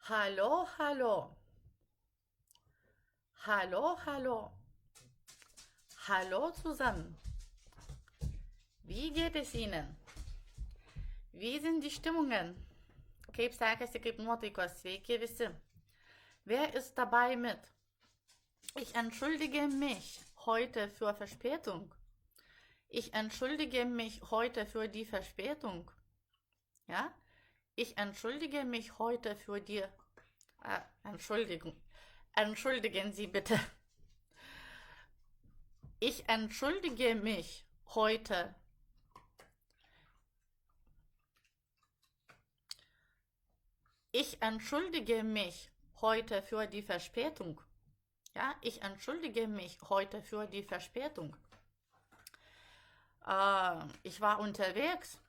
Hallo, hallo. Hallo, hallo. Hallo zusammen. Wie geht es Ihnen? Wie sind die Stimmungen? Kaip sekasi, kaip nuotaikos? Sveiki visi. Wer ist dabei mit? Ich entschuldige mich heute für Verspätung. Ich entschuldige mich heute für die Verspätung. Ja? Ich entschuldige mich heute für die... Entschuldigung. Entschuldigen Sie bitte. Ich entschuldige mich heute. Ich entschuldige mich heute für die Verspätung. Ja, ich entschuldige mich heute für die Verspätung. Ich war unterwegs.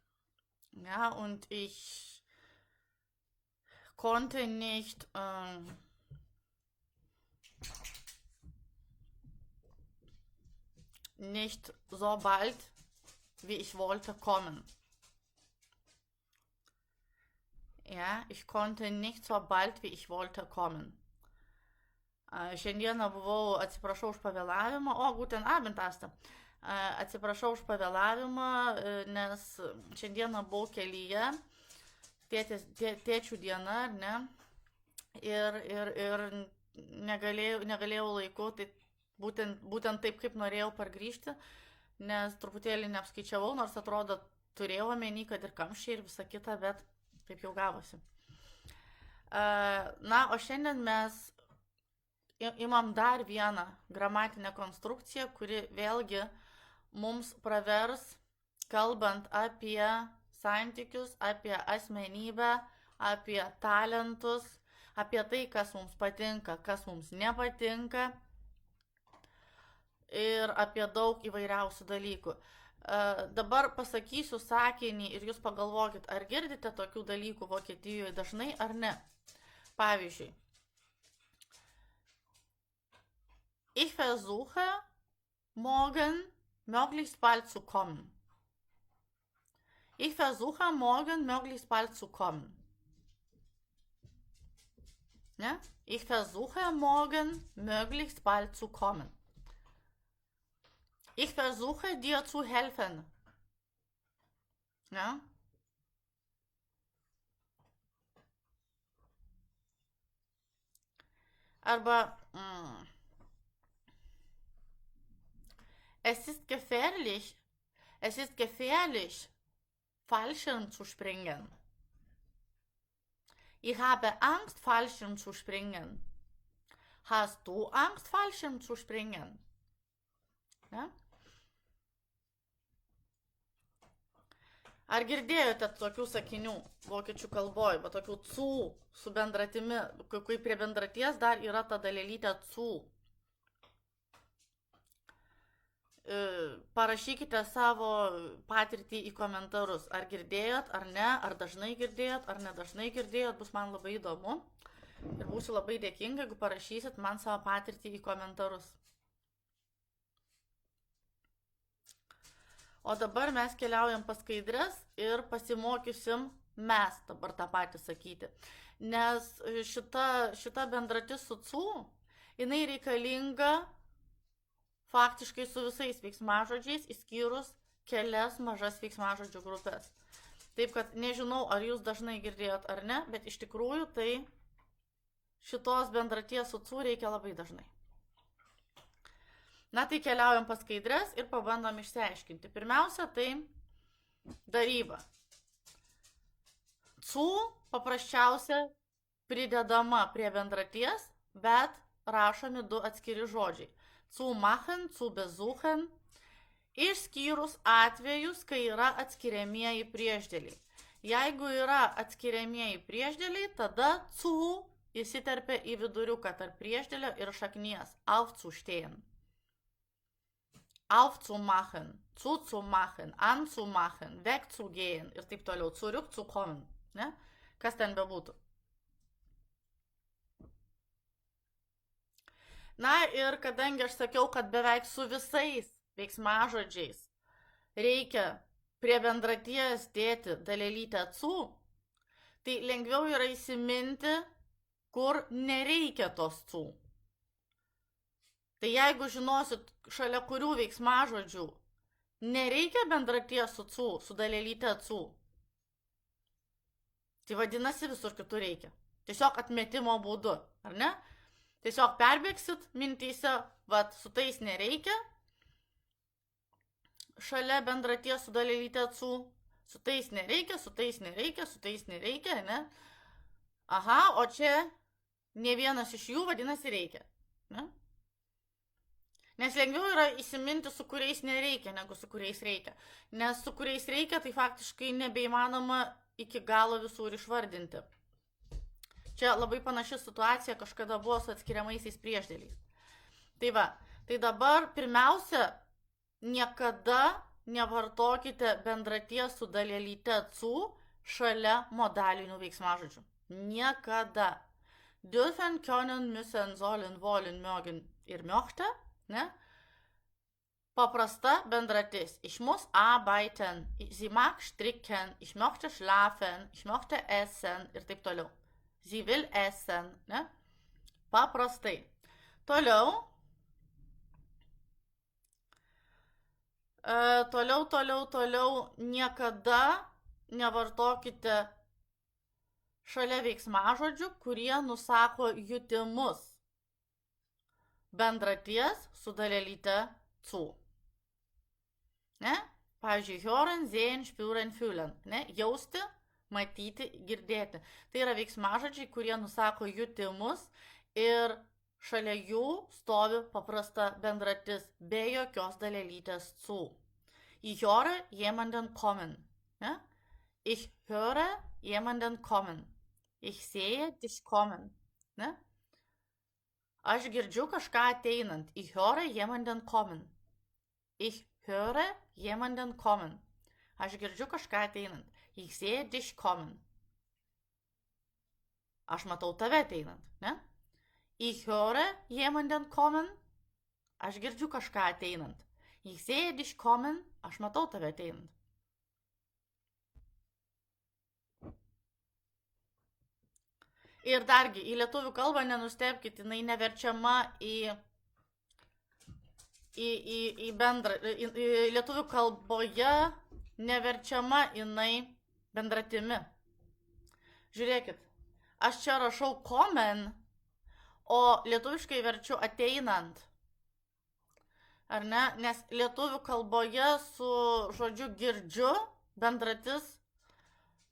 Ja, und ich konnte nicht so bald, wie ich wollte, kommen. Ja, ich konnte nicht so bald, wie ich wollte, kommen. Šiandieną buvau, atsiprašau už pavėlavimą, guten Abend, Asta. Atsiprašau už pavėlavimą, nes šiandieną buvau kelyje, tėčių diena, ar ne? Ir negalėjau laiku, tai būtent taip, kaip norėjau pargrįžti, nes truputėlį neapskaičiavau, nors atrodo turėjau omeny, kad ir kamščiai ir visa kita, bet taip jau gavosi. Na, o šiandien mes imam dar vieną gramatinę konstrukciją, kuri vėlgi mums pravers, kalbant apie santykius, apie asmenybę, apie talentus, apie tai, kas mums patinka, kas mums nepatinka ir apie daug įvairiausių dalykų. Dabar pasakysiu sakinį ir jūs pagalvokit, ar girdite tokių dalykų Vokietijoje dažnai ar ne. Pavyzdžiui, ich versuche, morgen möglichst bald zu kommen. Ich versuche, morgen möglichst bald zu kommen. Ja? Ich versuche, morgen möglichst bald zu kommen. Ich versuche, dir zu helfen. Ja? Aber es ist gefährlich, Fallschirm zu springen. Ich habe Angst, Fallschirm zu springen. Hast du Angst, Fallschirm zu springen? Ja? Ar girdėjote tokių sakinių vokiečių kalboje, va tokių cu su bendratimi, kai prie bendraties dar yra ta dalelytė cu. Parašykite savo patirtį į komentarus. Ar girdėjot, ar ne, ar dažnai girdėjot, ar nedažnai girdėjot, bus man labai įdomu. Ir būsiu labai dėkinga, jeigu parašysit man savo patirtį į komentarus. O dabar mes keliaujam pas skaidres ir pasimokysim mes dabar tą patį sakyti. Nes šita bendratis su cu, jinai reikalinga faktiškai su visais veiksmažodžiais, išskyrus kelias mažas veiksmažodžių grupės. Taip kad nežinau, ar jūs dažnai girdėjot ar ne, bet iš tikrųjų tai šitos bendraties su cu reikia labai dažnai. Na tai keliaujam pas skaidres ir pabandom išsiaiškinti. Pirmiausia, tai daryba. Cu paprasčiausia pridedama prie bendraties, bet rašomi du atskiri žodžiai. Zu machen, zu besuchen, išskyrus atvejus, kai yra atskiriamieji priešdėliai. Jeigu yra atskiriamieji priešdėliai, tada zu įsiterpia į viduriuką tarp priešdėlio ir šaknies. Aufzustehen. Aufzumachen, zuzumachen, anzumachen, wegzugehen ir taip toliau, zurückzukommen, ne? Kas ten bebūtų. Na ir kadangi aš sakiau, kad beveik su visais veiksmažodžiais reikia prie bendraties dėti dalelytę cu, tai lengviau yra įsiminti kur nereikia tos cu. Tai jeigu žinosit, šalia kurių veiksmažodžių nereikia bendraties su cu, su dalelyte cu, tai vadinasi visur kitur reikia. Tiesiog atmetimo būdu, ar ne? Tiesiog perbėgsit mintyse, vat su tais nereikia, šalia bendraties su dalelyte cu, su tais nereikia, su tais nereikia, su tais nereikia, ne? Aha, o čia ne vienas iš jų vadinasi reikia, ne? Nes lengviau yra įsiminti, su kuriais nereikia, negu su kuriais reikia. Nes su kuriais reikia, tai faktiškai nebeįmanoma iki galo visur išvardinti. Čia labai panaši situacija kažkada buvo su atskiriamaisiais priešdėliais. Tai va, tai dabar pirmiausia, niekada nevartokite bendraties su dalelyte cu šalia modalinių veiksmažodžių. Niekada. Dürfen, können, müssen, sollen, wollen, mögen ir möchte. Ne? Paprasta bendratis. Ich muss arbeiten, sie mag stricken, ich möchte schlafen, ich möchte essen ir taip toliau. Sie will essen. Ne? Paprastai. Toliau. Toliau. Niekada nevartokite šalia veiksmažodžių, kurie nusako jutimus. Bendraties su dalelyte cu. Ne? Pavyzdžiui, hören, sehen, spüren, fühlen. Ne? Jausti, matyti, girdėti. Tai yra veiksmažodžiai, kurie nusako jutimus ir šalia jų stovi paprasta bendratis be jokios dalelytės cu. Ich höre jemanden kommen. Ne? Ich höre jemanden kommen. Ich sehe dich kommen. Ne? Aš girdžiu kažką ateinant. Ich höre jemanden kommen. Ich höre jemanden kommen. Aš girdžiu kažką ateinant. Ich sehe dich kommen. Aš matau tave ateinant, ne? Ich höre jemanden kommen. Aš girdžiu kažką ateinant. Ich sehe dich kommen. Aš matau tave ateinant. Ir dargi, į lietuvių kalbą nenustebkit, jinai neverčiama į lietuvių kalboje neverčiama jinai bendratimi. Žiūrėkit, aš čia rašau kommen, o lietuviškai verčiu ateinant. Ar ne? Nes lietuvių kalboje su žodžiu girdžiu bendratis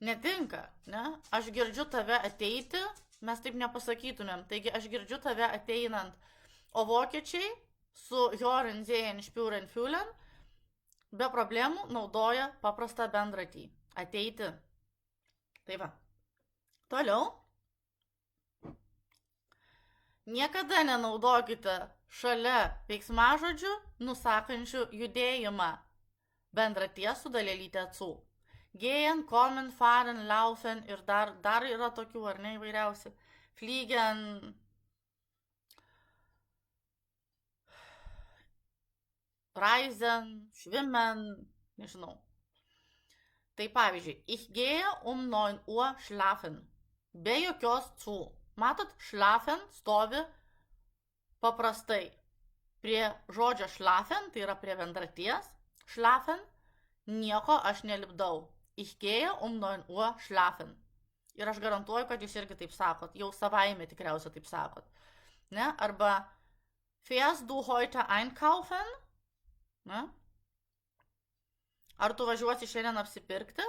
netinka, ne? Aš girdžiu tave ateiti, mes taip nepasakytumėm. Taigi aš girdžiu tave ateinant. O vokiečiai su hören, sehen, spüren, fühlen be problemų naudoja paprastą bendratį. Ateiti. Tai va. Toliau. Niekada nenaudokite šalia veiksmažodžių nusakančių judėjimą bendraties su dalelyte cu. Gehen, kommen, fahren, laufen ir dar yra tokių, ar ne, įvairiausi. Fliegen, reisen, schwimmen, nežinau. Tai pavyzdžiui, ich gehe 9 Uhr schlafen. Be jokios cu. Matot, schlafen stovi paprastai. Prie žodžio schlafen, tai yra prie bendraties, schlafen, nieko aš nelipdau. Ich gehe 9 Uhr schlafen. Ir aš garantuoju, kad jūs irgi taip sakot. Jau savaime tikriausiai taip sakot. Ne? Arba fährst du heute einkaufen? Ne? Ar tu važiuosi šiandien apsipirkti?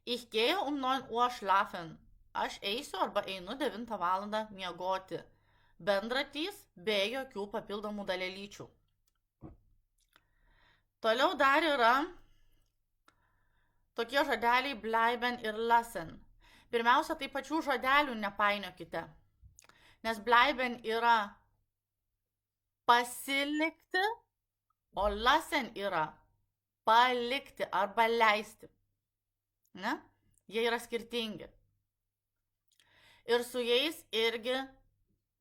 Ich gehe 9 Uhr schlafen. Aš eisiu arba einu 9 valandą miegoti. Bendratys be jokių papildomų dalelyčių. Toliau dar yra tokie žodeliai bleiben ir lassen. Pirmiausia, tai pačių žodelių nepainiokite. Nes bleiben yra pasilikti, o lassen yra palikti arba leisti. Ne? Jie yra skirtingi. Ir su jais irgi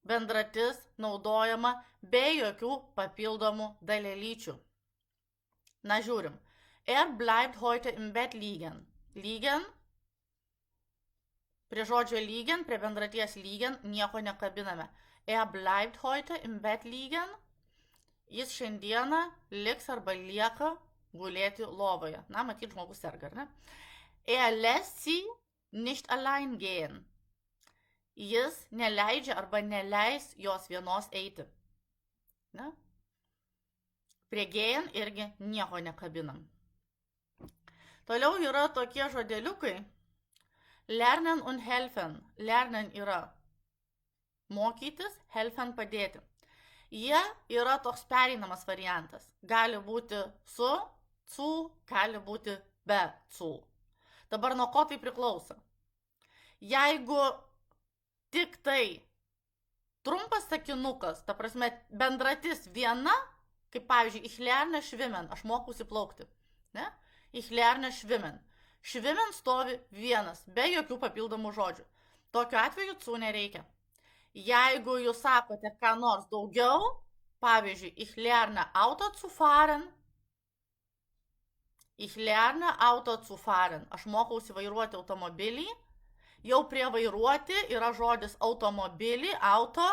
bendratis naudojama be jokių papildomų dalelyčių. Na, žiūrim. Bleibt heute im Bett liegen. Liegen. Prie žodžio liegen, prie bendraties liegen nieko nekabiname. Bleibt heute im Bett liegen. Jis šiandieną liks arba lieka gulėti lovoje. Na, matyt, žmogus serga, ar ne? Lässt sie nicht allein gehen. Jis neleidžia arba neleis jos vienos eiti. Ne? Prie gehen irgi nieko nekabinam. Toliau yra tokie žodeliukai. Lernen und helfen. Lernen yra mokytis, helfen padėti. Jie yra toks pereinamas variantas. Gali būti su, cu, gali būti be, cu. Dabar nuo ko tai priklauso? Jeigu tik tai trumpas sakinukas, ta prasme bendratis viena, kaip pavyzdžiui, ich lerne schwimmen, aš mokausi plaukti. Ne? Ich lerne schwimmen. Schwimmen stovi vienas, be jokių papildomų žodžių. Tokiu atveju cu nereikia. Jeigu jūs sakote ką nors daugiau, pavyzdžiui, ich lerne Auto zu fahren, ich lerne Auto zu fahren, aš mokausi vairuoti automobilį, jau prie vairuoti yra žodis automobilį, auto,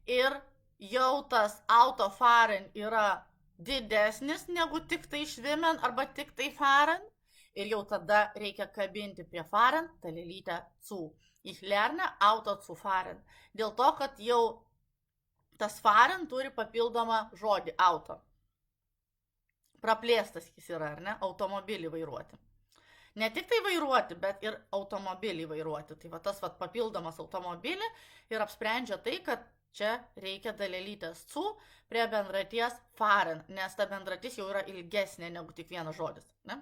ir jau tas Auto fahren yra didesnis negu tik tai schwimmen arba tik tai fahren, ir jau tada reikia kabinti prie fahren dalelytę zu. Ich lerne Auto zu fahren. Dėl to, kad jau tas fahren turi papildomą žodį auto. Praplėstas jis yra, ar ne? Automobilį vairuoti. Ne tik tai vairuoti, bet ir automobilį vairuoti. Tai va tas va papildomas automobilį ir apsprendžia tai, kad čia reikia dalelytės zu prie bendraties fahren, nes ta bendratis jau yra ilgesnė negu tik vienas žodis. Ne?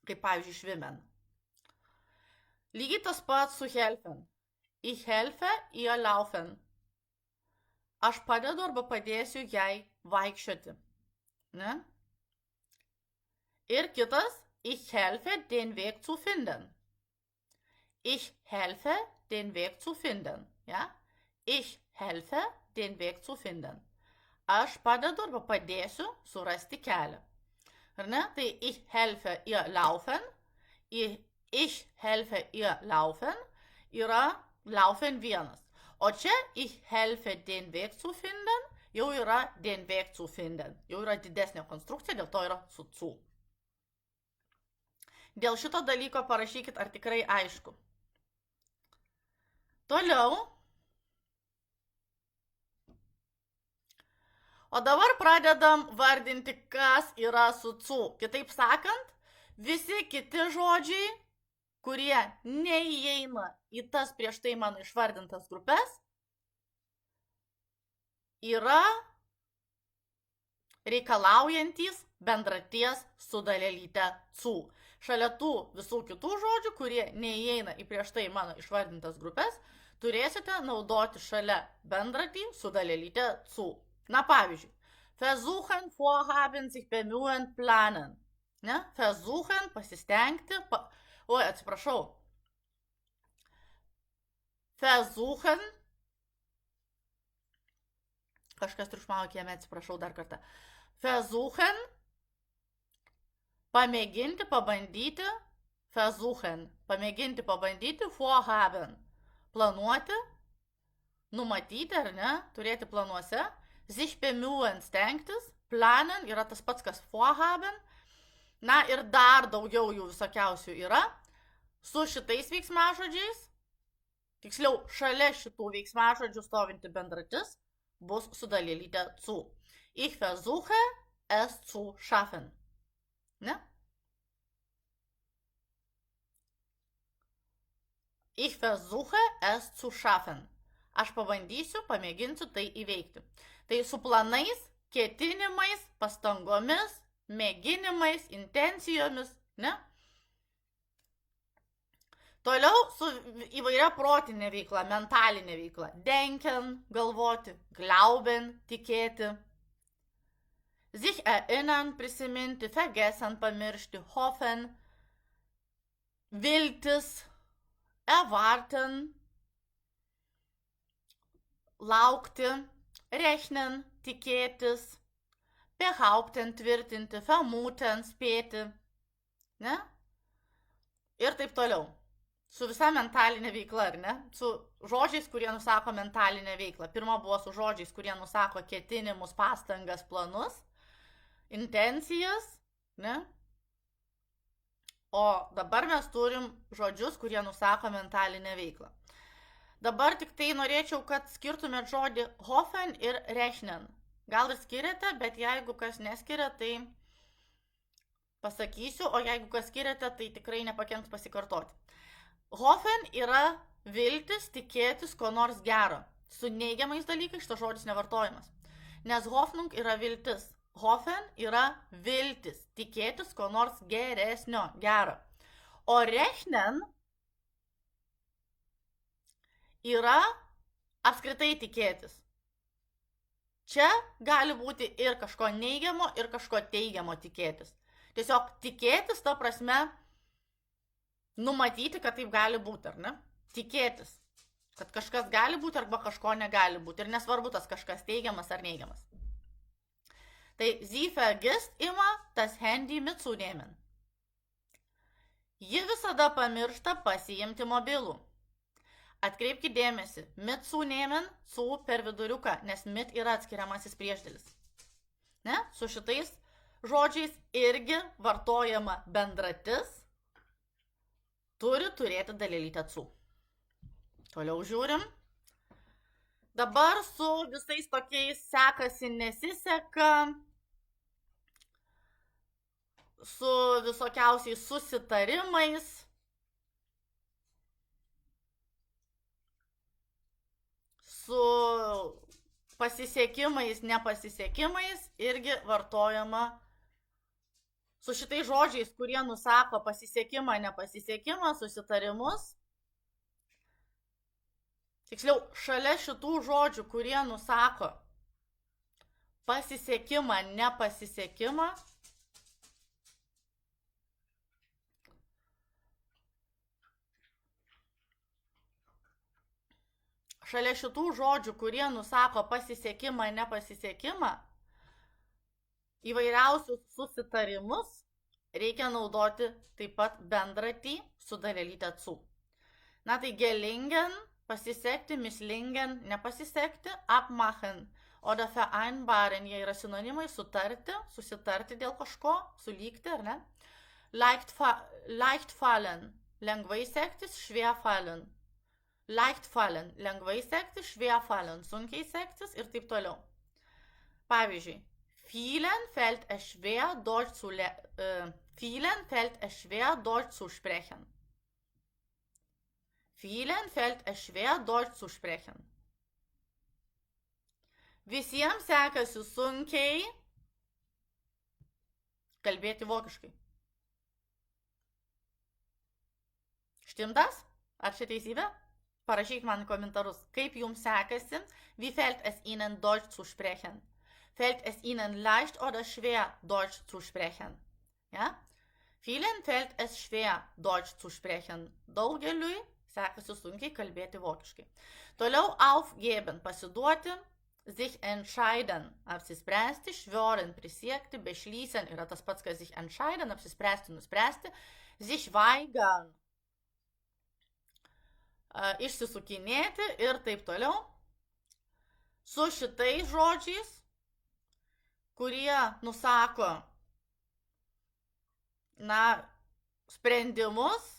Kaip pavyzdžiui schwimmen. Lygiai tas pats su helfen. Ich helfe ihr laufen. Aš padedu arba padėsiu jai vaikščioti. Ne? Ir kitas, ich helfe den Weg zu finden. Ich helfe den Weg zu finden. Ja? Ich helfe den Weg zu finden. Aš padedu arba padėsiu surasti kelią. Ar ne? Tai ich helfe ihr laufen. Ich helfe ihr laufen yra laufen vienas. O čia ich helfe den Weg zu finden jau yra den Weg zu finden. Jau yra didesnė konstrukcija, dėl to yra su zu. Dėl šito dalyko parašykit, ar tikrai aišku. Toliau. O dabar pradedam vardinti, kas yra su cu. Kitaip sakant, visi kiti žodžiai, kurie neįeina į tas prieš tai mano išvardintas grupės, yra reikalaujantys bendraties su dalelyte cu. Šalia tų visų kitų žodžių, kurie neįeina į prieš tai mano išvardintas grupės, turėsite naudoti šalia bendratį su dalelyte cu. Na pavyzdžiui, versuchen, vorhaben, sich bemühen, planen. Ne? Versuchen, pasistengti, atsiprašau. Versuchen, kažkas triukšmauja kieme, atsiprašau dar kartą. Versuchen, pamėginti, pabandyti, versuchen, pamėginti, pabandyti, vorhaben, planuoti, numatyti, ar ne, turėti planuose, sich bemühen, stengtis, planen yra tas pats, kas vorhaben, na ir dar daugiau jų visokiausių yra, su šitais veiksmažodžiais, tiksliau, šalia šitų veiksmažodžių stovinti bendratis, bus su dalelyte zu. Ich versuche, es zu schaffen. Ne? Ich versuche, es zu schaffen. Aš pabandysiu, pamėginsiu tai įveikti. Tai su planais, ketinimais, pastangomis, mėginimais, intencijomis, ne? Toliau su įvairia protinė veikla, mentalinė veikla. Denken, galvoti, glauben, tikėti. Sich erinnern, prisiminti, vergessen, pamiršti, hoffen, viltis, erwarten, laukti, rechnen, tikėtis, behaupten, tvirtinti, vermuten, spėti, ne? Ir taip toliau. su visa mentalinė veikla, ar ne? Su žodžiais, kurie nusako mentalinę veiklą. Pirma buvo su žodžiais, kurie nusako ketinimus, pastangas, planus, intencijas, ne? O dabar mes turim žodžius, kurie nusako mentalinę veiklą. Dabar tik tai norėčiau, kad skirtumėt žodį hoffen ir rechnen. Gal ir skiriate, bet jeigu kas neskiria, tai pasakysiu, o jeigu kas skiriate, tai tikrai nepakenks pasikartoti. Hoffen yra viltis, tikėtis ko nors gero. Su neigiamais dalykais šitas žodis nevartojamas. Nes Hoffnung yra viltis. Hoffen yra viltis, tikėtis ko nors geresnio, gero. O rechnen yra apskritai tikėtis. Čia gali būti ir kažko neigiamo, ir kažko teigiamo tikėtis. Tiesiog tikėtis, ta prasme, numatyti, kad taip gali būti, ar ne? Tikėtis, kad kažkas gali būti, arba kažko negali būti. Ir nesvarbu tas kažkas teigiamas ar neigiamas. Tai sie vergisst immer das Handy mitzunehmen. Ji visada pamiršta pasiimti mobilų. Atkreipkite dėmesį, mitzunehmen, su per viduriuką, nes mit yra atskiriamasis priešdėlis. Ne? Su šitais žodžiais irgi vartojama bendratis, turi turėti dalelytę su. Toliau žiūrim. Dabar su visais tokiais sekasi, nesiseka, su visokiausiais susitarimais. Su pasisekimais, nepasisekimais irgi vartojama su šitais žodžiais, kurie nusako pasisekimą, nepasisekimą, susitarimus. Tiksliau, šalia šitų žodžių, kurie nusako pasisekimą, nepasisekimą, šalia šitų žodžių, kurie nusako pasisekimą, nepasisekimą, įvairiausius susitarimus reikia naudoti taip pat bendratį su dalelyte zu. Na tai gelingen, pasisekti, misslingen, nepasisekti, abmachen, oder vereinbaren, jie yra sinonimai sutarti, susitarti dėl kažko, sulygti, ar ne? Leicht fallen, lengvai sektis, schwer fallen. Leicht fallen, lengvai sektis, schwer fallen, sunkiai sektis ir taip toliau. Pavyzdžiui, vielen fällt es schwer, Deutsch zu sprechen. Vielen fällt es schwer, Deutsch zu sprechen. Visiems sekasi sunkiai kalbėti vokiškai. Stimtas? Ar čia teisybė? Parašyk man komentarus, kaip jums sekasi, wie fällt es Ihnen Deutsch zu sprechen? Fällt es Ihnen leicht oder schwer, Deutsch zu sprechen? Ja? Vielen fällt es schwer, Deutsch zu sprechen. Daugeliui sekasi sunkiai kalbėti vokiškai. Toliau aufgeben, pasiduoti, sich entscheiden, apsispręsti, schwören, prisiekti, beschließen yra tas pats, kas sich entscheiden, apsispręsti, nuspręsti, sich weigern, išsisukinėti ir taip toliau. Su šitais žodžiais, kurie nusako, sprendimus,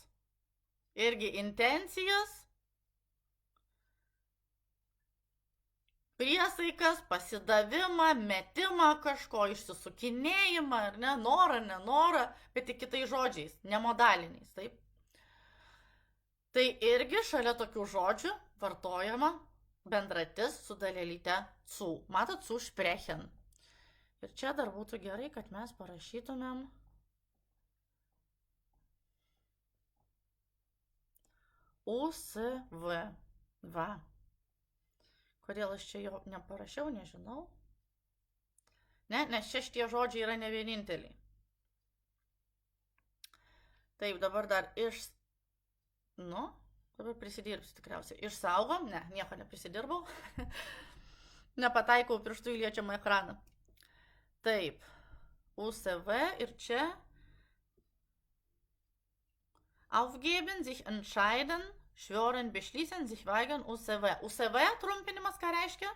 irgi intencijas, priesaikas, pasidavimą, metimą kažko, išsisukinėjimą, ar ne, norą, nenorą, bet tik kitais žodžiais, nemodaliniais, taip. Tai irgi šalia tokių žodžių vartojama bendratis su dalelyte zu. Matot, zu sprechen. Ir čia dar būtų gerai, kad mes parašytumėm USV. Va. Kodėl aš čia jo neparašiau, nežinau. Ne, nes čia šitie žodžiai yra ne vieninteliai. Taip, dabar dar dabar prisidirbsiu tikriausiai. Išsaugom, ne, nieko neprisidirbau. Nepataikau pirštų į liečiamą ekraną. Taip, USV ir čia Aufgeben, sich entscheiden, schwören, beschließen, sich weigern, USV. USV trumpinimas ką reiškia?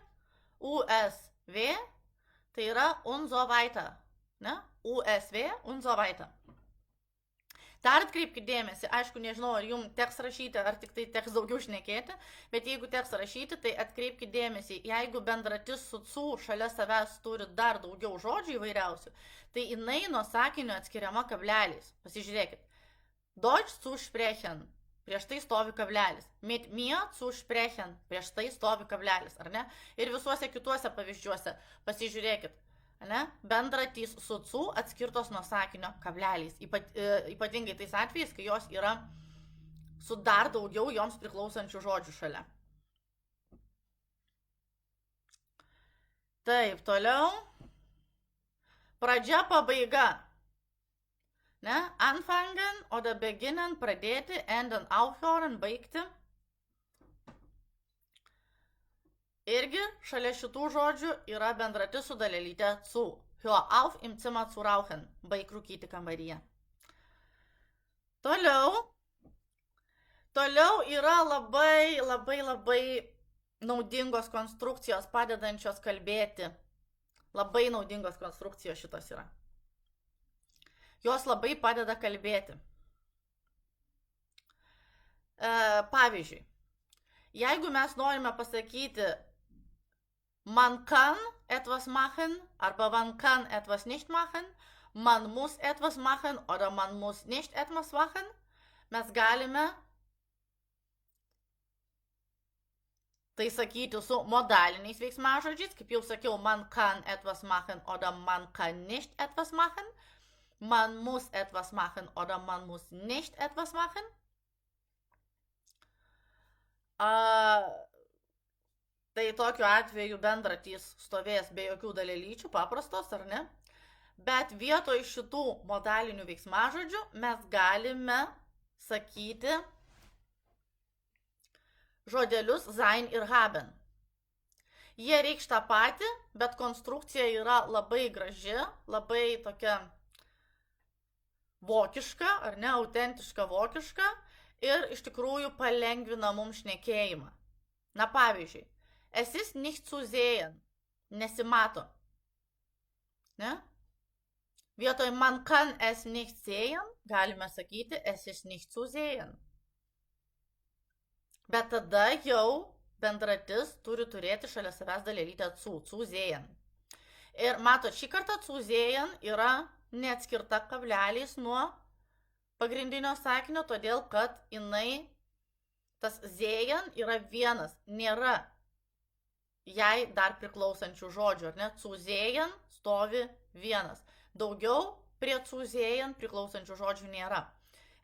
USV, tai yra un so weiter. Ne? USV un so weiter. Dar atkreipkite dėmesį, aišku, nežinau, ar jums teks rašyti, ar tik tai teks daugiau šnekėti, bet jeigu teks rašyti, tai atkreipkite dėmesį, jeigu bendratis su cu šalia savęs turi dar daugiau žodžių įvairiausių, tai jinai nuo sakinio atskiriama kableliais. Pasižiūrėkit. Deutsch zu sprechen, prieš tai stovi kablelis. Mit mir zu sprechen, prieš tai stovi kablelis, ar ne? Ir visuose kituose pavyzdžiuose pasižiūrėkit. Ne? Bendratys su cu atskirtos nuo sakinio kableliais. Ypatingai tais atvejais, kai jos yra su dar daugiau joms priklausančių žodžių šalia. Taip, toliau. Pradžia, pabaiga. Ne? Anfangen oder beginnen, pradėti, enden, aufhören, baigti. Irgi šalia šitų žodžių yra bendratis su dalelyte zu. Hör auf im Zimmer zu rauchen. Baig rūkyti kambaryje. Toliau yra labai naudingos konstrukcijos, padedančios kalbėti. Labai naudingos konstrukcijos šitos yra. Jos labai padeda kalbėti. Pavyzdžiui, jeigu mes norime pasakyti man kann etwas machen, arba man kann etwas nicht machen, man muss etwas machen oder man muss nicht etwas machen, mes galime tai sakyti su modaliniais veiksmažodžiais, kaip jau sakiau, man kann etwas machen oder man kann nicht etwas machen, man muss etwas machen oder man muss nicht etwas machen. Tai tokiu atveju bendratys stovės be jokių dalelyčių, paprastos, ar ne? Bet vietoj šitų modalinių veiksmažodžių mes galime sakyti žodelius sein ir haben. Jie reikš tą patį, bet konstrukcija yra labai graži, labai tokia vokiška, ar ne, autentiška vokiška ir iš tikrųjų palengvina mums šnekėjimą. Na pavyzdžiui, es ist nicht zu sehen, nesimato. Ne? Vietoj man kann es nicht sehen, galime sakyti es ist nicht zu sehen. Bet tada jau bendratis turi turėti šalia savęs dalelytę zu sehen. Ir matot, šį kartą zu sehen yra neatskirta kableliais nuo pagrindinio sakinio, todėl kad jinai, tas sehen yra vienas, nėra jai dar priklausančių žodžių, ar ne? Zu sehen stovi vienas. Daugiau prie zu sehen priklausančių žodžių nėra.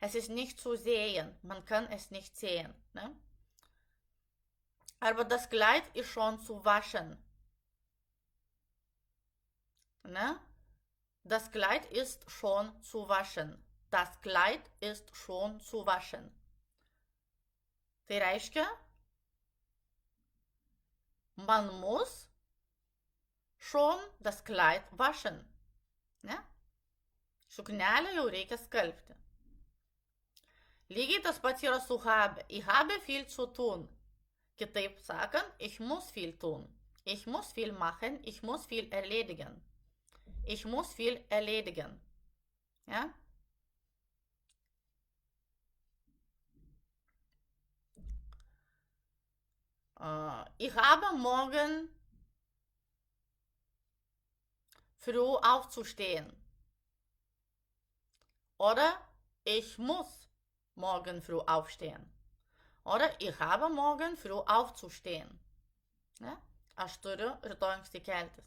Es ist nicht zu sehen, man kann es nicht sehen. Ne? Arba das Kleid ist schon zu waschen. Ne? Das Kleid ist schon zu waschen. Das Kleid ist schon zu waschen. Tai reiškia, man muss schon das Kleid waschen. Ne? Suknelę jau reikia skalbti. Lygiai tas pats yra su habe. Ich habe viel zu tun. Kitaip sakant, ich muss viel tun. Ich muss viel machen, ich muss viel erledigen. Ich muss viel erledigen. Ja? Ich habe morgen früh aufzustehen. Oder ich muss morgen früh aufstehen. Oder ich habe morgen früh aufzustehen. Ne? Aš turiu rytoj anksti keltis.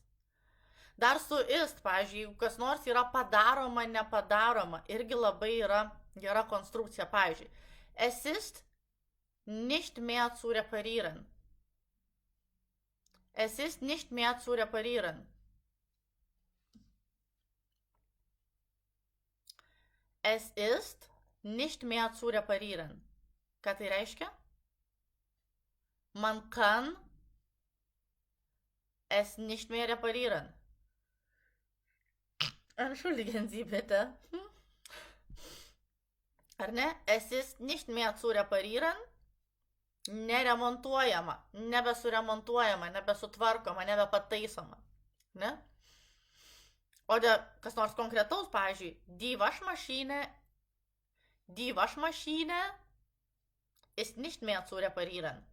Dar su ist, pavyzdžiui, jeigu kas nors yra padaroma, nepadaroma, irgi labai yra gera konstrukcija. Pavyzdžiui, es ist nicht mehr zu reparieren. Es ist nicht mehr zu reparieren. Es ist nicht mehr zu reparieren. Ką tai reiškia? Man kann es nicht mehr reparieren. Entschuldigen Sie bitte. Ar ne? Es ist nicht mehr zu reparieren. Neremontuojama, nebesuremontuojama, nebesutvarkoma, nebepataisoma. Ne? O kas nors konkretaus, pavyzdžiui, die Waschmaschine ist nicht mehr zu reparieren.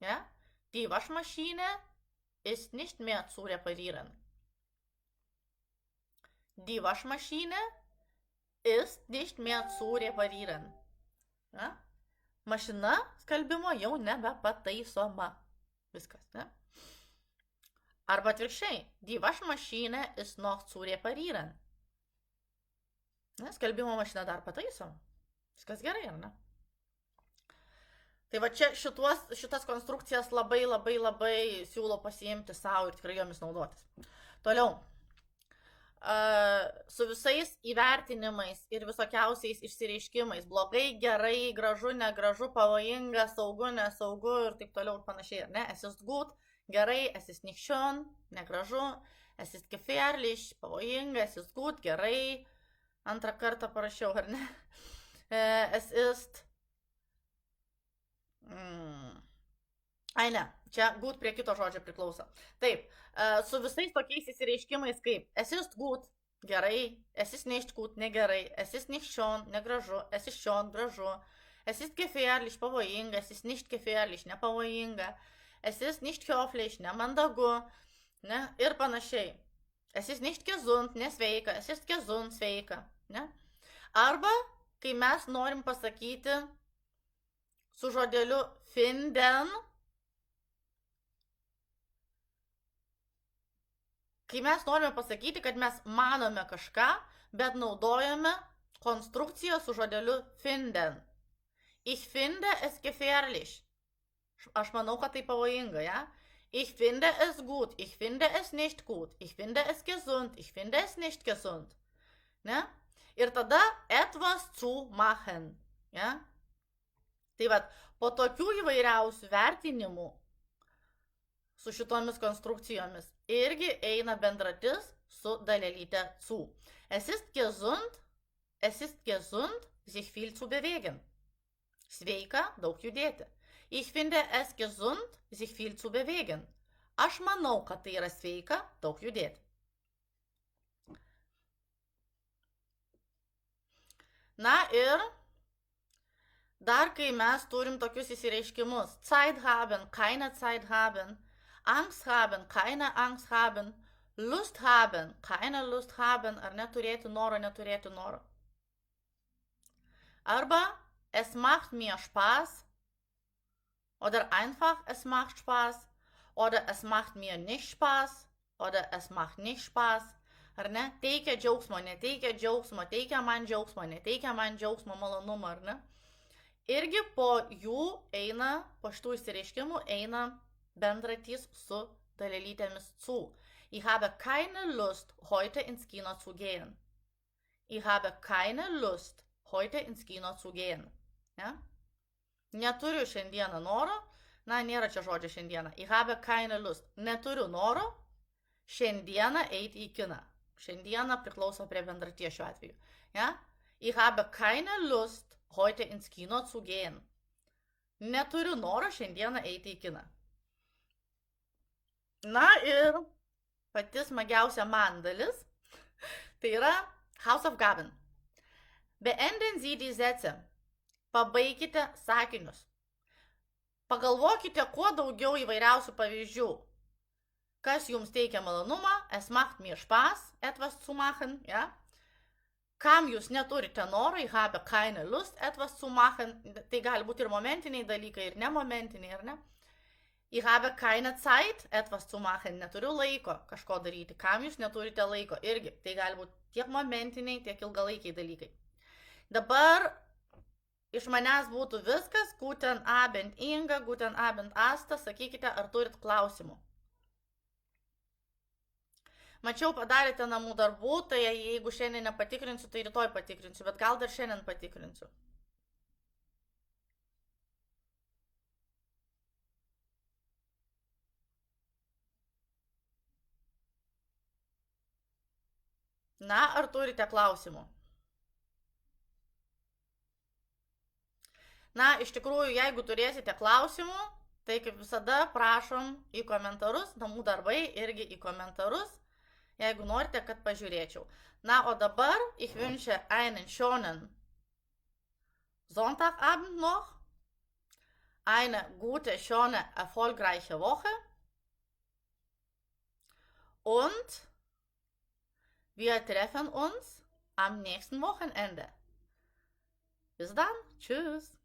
Ja? Die Waschmaschine ist nicht mehr zu reparieren. Die Waschmaschine ist nicht mehr zu reparieren. Ja? Mašina skalbimo jau nebepataisoma. Viskas, ne? Arba atvirkščiai, die Waschmaschine ist noch zu reparieren. Ne? Skalbimo mašina dar pataisom. Viskas gerai, ar ne? Tai va čia šitas konstrukcijas labai siūlo pasiimti savo ir tikrai jomis naudotis. Toliau. Su visais įvertinimais ir visokiausiais išsireiškimais. Blogai, gerai, gražu, negražu, pavojinga, saugu, nesaugu ir taip toliau ir panašiai. Ne? Es ist gut, gerai, es ist nicht schön, negražu, es ist gefährlich, pavojinga, es ist gut, gerai. Antrą kartą parašiau, ar ne? Es ist... Ai ne, čia gut prie kito žodžio priklauso. Taip, su visais tokiais įsireiškimais kaip es ist gut, gerai, es ist nicht gut, negerai, es ist nicht schön, negražu, es ist schön, gražu, es ist gefährlich, pavojinga, es ist nicht gefährlich, nepavojinga, es ist nicht höflich, nemandagu, ne, ir panašiai. Es ist nicht gesund, nesveika, es ist gesund, sveika, ne. Arba, kai mes norim pasakyti su žodeliu finden, kai mes norime pasakyti, kad mes manome kažką, bet naudojame konstrukciją su žodeliu finden. Ich finde es gefährlich. Aš manau, kad tai pavojinga, ja? Ich finde es gut, ich finde es nicht gut, ich finde es gesund, ich finde es nicht gesund. Ne? Ir tada etwas zu machen. Ja? Tai vat, po tokių įvairiausių vertinimų su šitomis konstrukcijomis irgi eina bendratis su dalelyte zu. Es ist gesund, sich viel zu bewegen. Sveika, daug judėti. Ich finde es gesund, sich viel zu bewegen. Aš manau, kad tai yra sveika, daug judėti. Na ir dar kai mes turim tokius įsireiškimus. Zeit haben, keine Zeit haben. Angst haben, keine Angst haben. Lust haben, keine Lust haben. Ar neturėti noro, neturėti noro. Arba es macht mir Spaß. Oder einfach es macht Spaß. Oder es macht mir nicht Spaß. Oder es macht nicht Spaß. Ar ne? Teikia džiaugsmo, neteikia džiaugsmo. Teikia man džiaugsmo, neteikia man džiaugsmo, malonumą, ar ne? Irgi po jų eina, po šitų įsireiškimų eina bendratys su dalelytėmis zu. Ich habe keine Lust, heute ins Kino zu gehen. Ich habe keine Lust, heute ins Kino zu gehen. Ja? Neturiu šiandieną noro, na, nėra čia žodžio šiandieną. Ich habe keine Lust. Neturiu noro šiandieną eiti į kiną. Šiandieną priklauso prie bendraties šiuo atveju. Ja? Ich habe keine Lust, heute ins Kino zu gehen. Neturiu noro šiandieną eiti į kiną. Na ir pati smagiausia man dalis, tai yra Hausaufgaben. Beenden Sie die Sätze. Pabaikite sakinius. Pagalvokite kuo daugiau įvairiausių pavyzdžių. Kas jums teikia malonumą, es macht mir Spaß, etwas zu machen, ja? Kam jūs neturite noro, ich habe keine Lust, etwas zu machen, tai gali būti ir momentiniai dalykai, ir nemomentiniai, ar ne? Ich habe keine Zeit, etwas zu machen, neturiu laiko kažko daryti. Kam jūs neturite laiko, irgi, tai gali būti tiek momentiniai, tiek ilgalaikiai dalykai. Dabar iš manęs būtų viskas, guten Abend Inga, guten Abend Asta, sakykite, ar turit klausimų. Mačiau, padarėte namų darbų, tai jeigu šiandien nepatikrinsiu, tai rytoj patikrinsiu, bet gal dar šiandien patikrinsiu. Na, ar turite klausimų? Na, iš tikrųjų, jeigu turėsite klausimų, tai kaip visada prašom į komentarus, namų darbai irgi į komentarus, jeigu norite, kad pažiūrėčiau. Na, o dabar ich wünsche einen schönen Sonntagabend noch, eine gute, schöne, erfolgreiche Woche und wir treffen uns am nächsten Wochenende. Bis dann, tschüss.